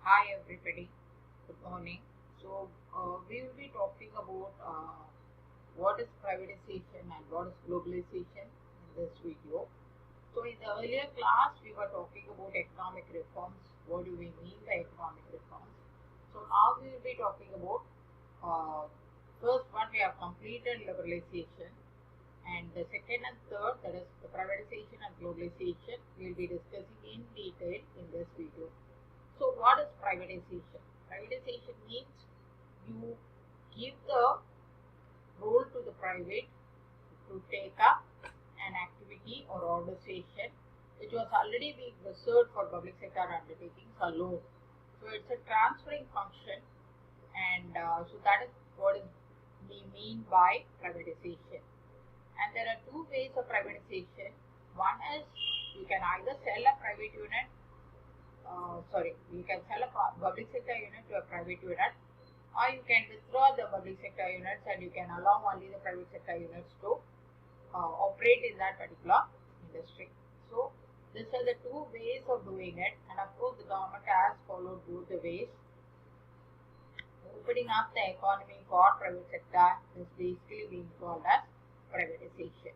Hi everybody, good morning. We will be talking about what is privatization and what is globalization in this video. So, in the earlier class, we were talking about economic reforms. What do we mean by economic reforms? So, now we will be talking about uh, first one, we have completed liberalization, and the second and third, that is the privatization and globalization, we will be discussing in detail in this video. So, what is privatization? Privatization means you give the role to the private to take up an activity or organization which was already being reserved for public sector undertakings alone. So, it's a transferring function, and so that is what is we mean by privatization. And there are two ways of privatization. One is you can either sell a private unit you can sell a public sector unit to a private unit, or you can withdraw the public sector units and you can allow only the private sector units to operate in that particular industry. So, these are the two ways of doing it, and of course, the government has followed both the ways. Opening up the economy for private sector is basically being called as privatization.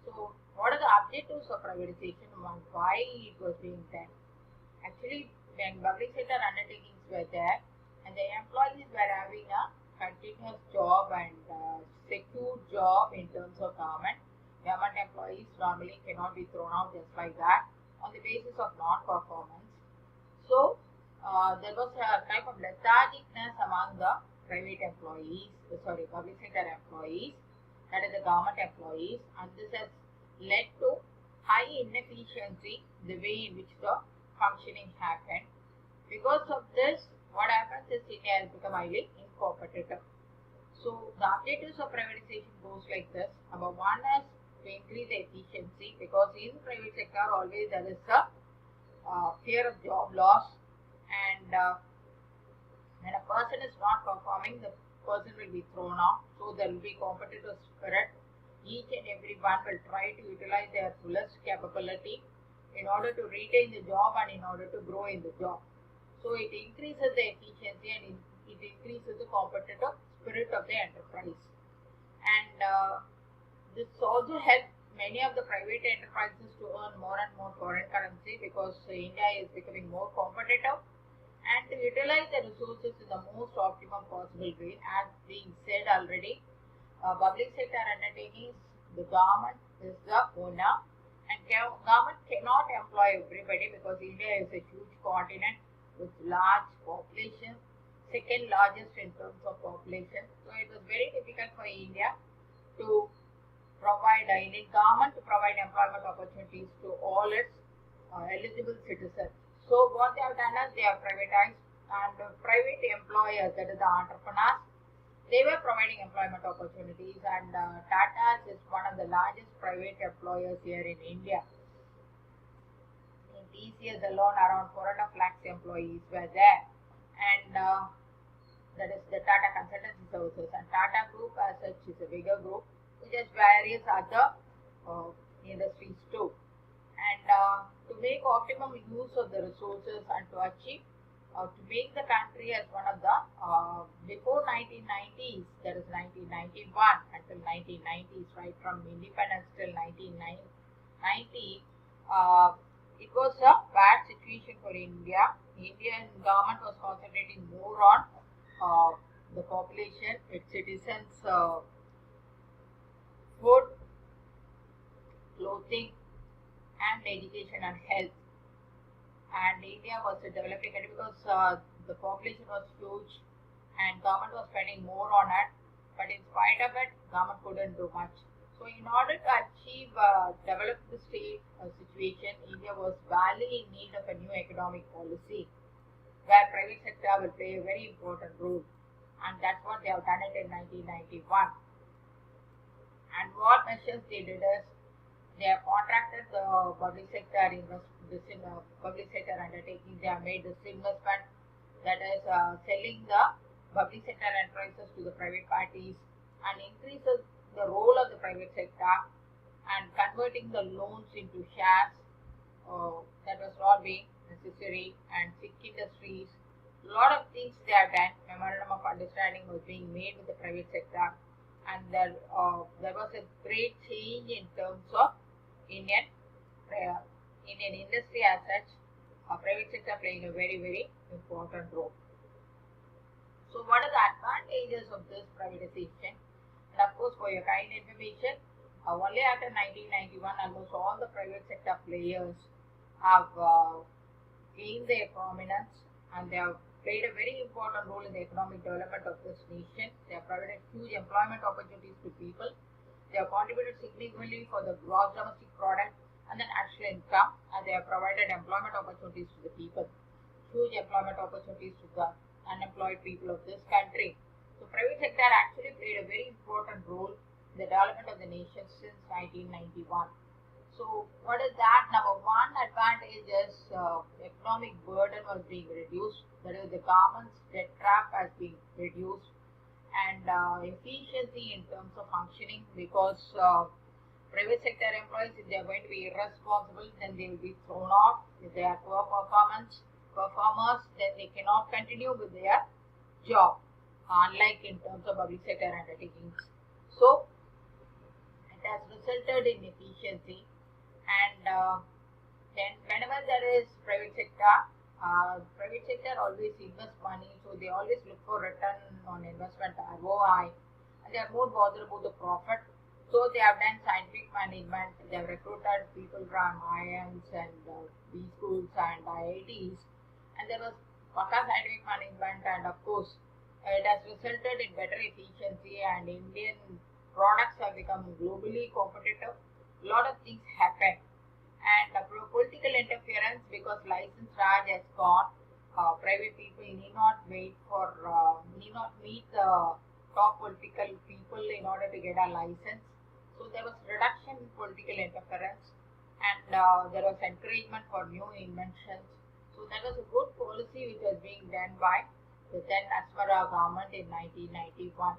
So, what are the objectives of privatization and why it was being done? Actually, when public sector undertakings were there and the employees were having a continuous job and secure job in terms of government employees normally cannot be thrown out just like that on the basis of non-performance. So, there was a type of lethargicness among the public sector employees, that is the government employees, and this has led to high inefficiency the way in which the functioning happened. Because of this, what happens is India has become highly incompetitive. So the objectives of privatization goes like this. Number one is to increase the efficiency, because in private sector always there is a fear of job loss, and when a person is not performing, the person will be thrown out. So there will be competitive spirit. Each and every one will try to utilize their fullest capability in order to retain the job and in order to grow in the job. So it increases the efficiency and it increases the competitive spirit of the enterprise. And this also helps many of the private enterprises to earn more and more foreign currency, because India is becoming more competitive, and to utilize the resources in the most optimum possible way. As being said already, public sector undertakings, the government is the owner, and government cannot employ everybody, because India is a huge continent with large population, second largest in terms of population. So it was very difficult for India to provide Indian government to provide employment opportunities to all its eligible citizens. So what they have done is they have privatized, and private employers, that is the entrepreneurs, they were providing employment opportunities, and Tata is one of the largest private employers here in India. In TCS alone, around 4.5 lakhs employees were there, and that is the Tata Consultancy Services, and Tata Group as such is a bigger group which has various other industries too. And to make optimum use of the resources and to achieve to make the country as one of the before 1990s, that is 1991 until 1990s, right from independence till 1990, it was a bad situation for India. Indian government was concentrating more on the population, its citizens, food, clothing, and education and health. And India was a developing country because the population was huge and government was spending more on it. But in spite of it, government couldn't do much. So in order to achieve develop the state situation, India was badly in need of a new economic policy where private sector will play a very important role. And that's what they have done it in 1991. And what measures they did is they have contracted the public sector public sector undertaking. They have made this investment, that is selling the public sector enterprises to the private parties, and increases the role of the private sector and converting the loans into shares. That was not being necessary, and sick industries A lot of things they have done. Memorandum of understanding was being made with the private sector, and there was a great change in terms of Indian uh, Indian industry as such. Private sector playing a very important role. So what are the advantages of this privatization? And of course, for your kind information, only after 1991, almost all the private sector players have gained their prominence, and they have played a very important role in the economic development of this nation. They have provided huge employment opportunities to people. They have contributed significantly for the gross domestic product and the national income, and they have provided employment opportunities to the people. Huge employment opportunities to the unemployed people of this country. So private sector actually played a very important role in the development of the nation since 1991. So what is that? Number one advantage is economic burden was being reduced. That is, the government's debt trap has been reduced, and efficiency in terms of functioning, because private sector employees, if they are going to be irresponsible, then they will be thrown off. If they are poor performers, then they cannot continue with their job, unlike in terms of public sector undertakings. So it has resulted in efficiency, and then whenever there is private sector always invest money, so they always look for return on investment, ROI, and they are more bothered about the profit. So they have done scientific management. They have recruited people from IIMs and B schools and IITs, and there was Paka scientific management, and of course it has resulted in better efficiency, and Indian products have become globally competitive. A lot of things happen, and political interference, because license Raj has gone. Private people need not meet the top political people in order to get a license. So there was reduction in political interference, and there was encouragement for new inventions. So that was a good policy which was being done by the then Asmara government in 1991.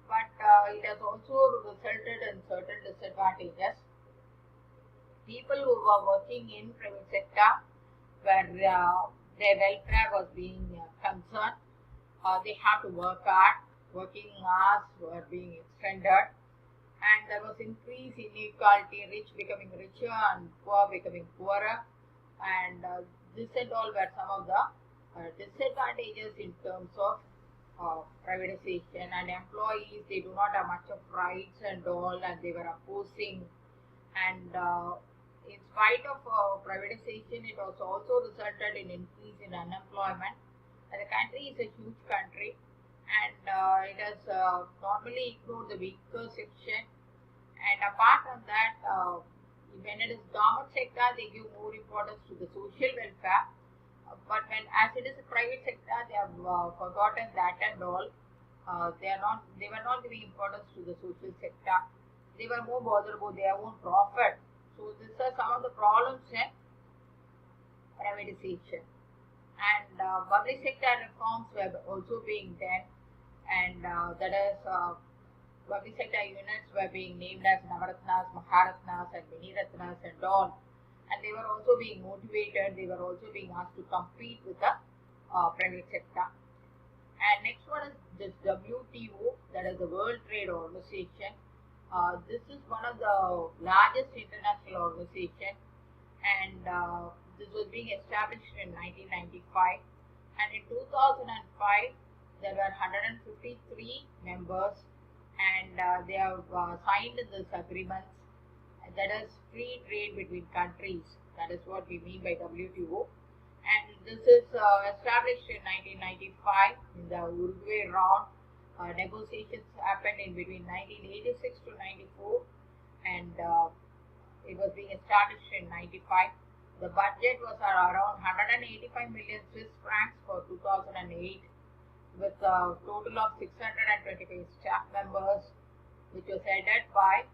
But it has also resulted in certain disadvantages. People who were working in private sector, where their welfare was being concerned, they have to work hard. Working hours were being extended, and there was increased inequality, rich becoming richer and poor becoming poorer, and this and all were some of the disadvantages in terms of privatization. And employees, they do not have much of rights and all, and they were opposing, and in spite of privatization, it was also resulted in increase in unemployment. And the country is a huge country, and it has normally ignored the weaker section. And apart from that, when it is government sector, they give more importance to the social welfare. But when as it is a private sector, they have forgotten that and all. They were not giving importance to the social sector. They were more bothered about their own profit. So these are some of the problems in privatization. And public sector reforms were also being done, and that is public sector units were being named as Navaratnas, Maharatnas, and Miniratnas and all. And they were also being motivated. They were also being asked to compete with the private sector. And next one is this WTO, that is the World Trade Organization. This is one of the largest international organization, and this was being established in 1995. And in 2005, there were 153 members, and they have signed this agreements. That is free trade between countries. That is what we mean by WTO. And this is established in 1995 in the Uruguay round. Negotiations happened in between 1986 to 94, and it was being established in 95. The budget was around 185 million Swiss francs for 2008, with a total of 625 staff members, which was headed by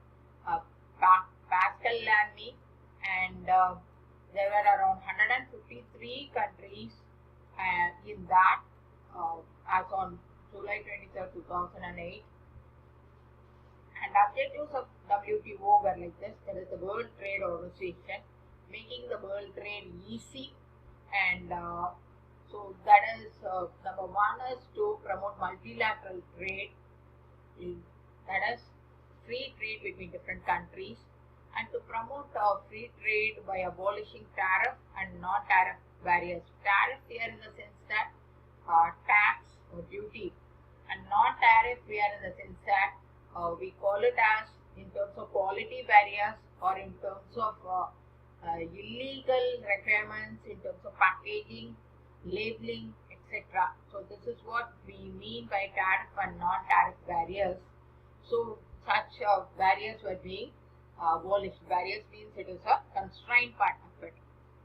Pascal Lamy, and there were around 153 countries in that as on July 23rd, 2008. And objectives of WTO were like this. There is the World Trade Organization, making the world trade easy, and so that is number one is to promote multilateral trade, that is free trade between different countries, and to promote free trade by abolishing tariff and non-tariff barriers. Tariff here in the sense that tax or duty, and non-tariff here in the sense that we call it as in terms of quality barriers or in terms of illegal requirements in terms of packaging, labeling, etc. So this is what we mean by tariff and non-tariff barriers. So such barriers were being abolished. Barriers means it is a constraint part of it.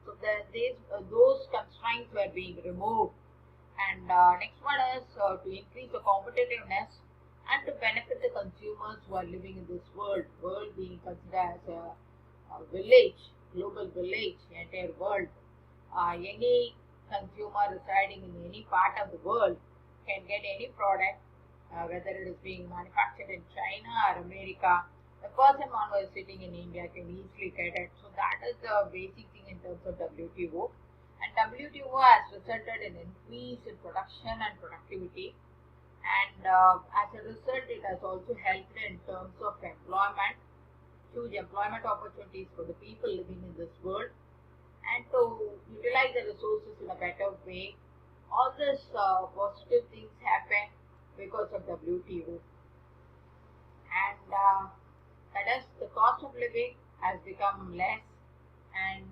So those constraints were being removed. And next one is to increase the competitiveness and to benefit the consumers who are living in this world being considered as a village, global village, entire world. Any consumer residing in any part of the world can get any product, whether it is being manufactured in China or America. The person who is sitting in India can easily get it. So that is the basic thing in terms of WTO. And WTO has resulted in increase in production and productivity. And as a result, it has also helped in terms of employment, huge employment opportunities for the people living in this world, and to utilize the resources in a better way. All these positive things happen because of WTO. And that is, the cost of living has become less, and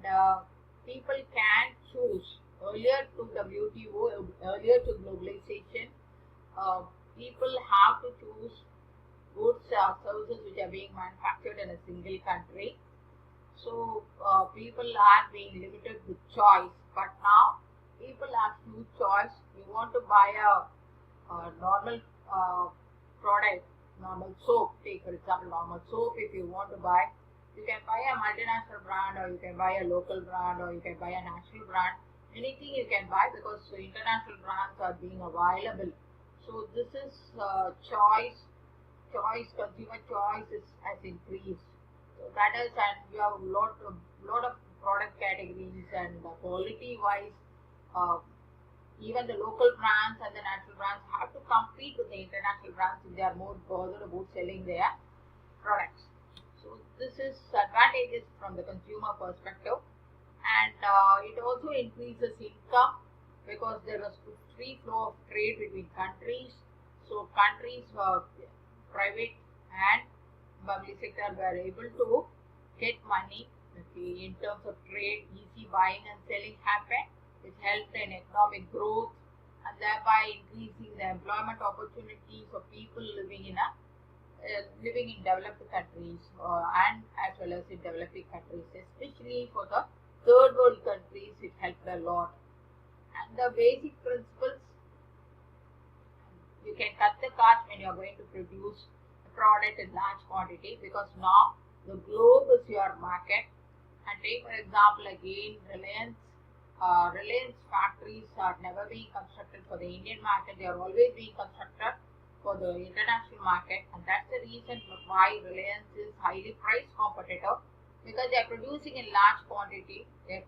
people can choose. Earlier to WTO, earlier to globalization, people have to choose goods or services which are being manufactured in a single country. So people are being limited with choice. But now people have huge choice. You want to buy a normal product, normal soap. Take for example, normal soap. If you want to buy, you can buy a multinational brand, or you can buy a local brand, or you can buy a national brand. Anything you can buy because international brands are being available. So this is choice, consumer choice has increased. So that is, and you have a lot of product categories, and quality wise, even the local brands and the national brands have to compete with the international brands if they are more bothered about selling their products. So this is advantages from the consumer perspective, and it also increases income because there is free flow of trade between countries. So countries, private and public sector, were able to get money in terms of trade. Easy buying and selling happen, which helped in economic growth and thereby increasing the employment opportunities of people living in developed countries and as well as in developing countries, especially for the third world countries. It helped a lot. And the basic principles: you can cut the cost when you are going to produce a product in large quantity, because now the globe is your market. And take for example again, Reliance factories are never being constructed for the Indian market. They are always being constructed for the international market, and that's the reason why Reliance is highly price competitive, because they are producing in large quantity. Their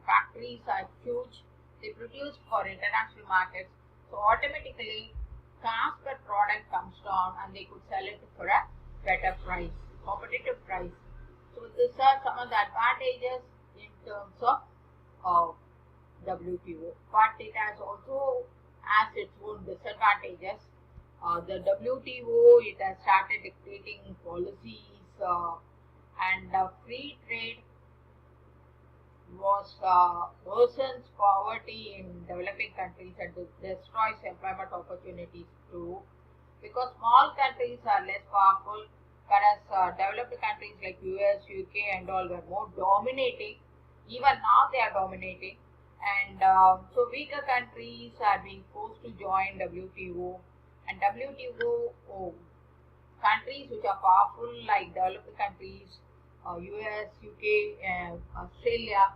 factories are huge. They produce for international markets, so automatically cost per product comes down and they could sell it for a better price, competitive price. So these are some of the advantages in terms of WTO, but it has also its own disadvantages. The WTO, it has started dictating policies, and free trade worsens poverty in developing countries and destroys employment opportunities too, because small countries are less powerful, whereas developed countries like US, UK and all were more dominating. Even now they are dominating, and so weaker countries are being forced to join WTO. And WTO countries which are powerful like developed countries, US, UK, Australia,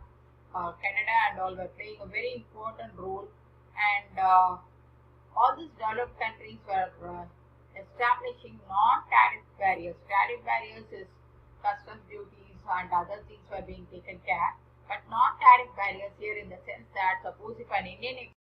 Canada and all were playing a very important role, and all these developed countries were establishing non-tariff barriers. Tariff barriers is customs duties and other things were being taken care, but non-tariff barriers here in the sense that suppose if an Indian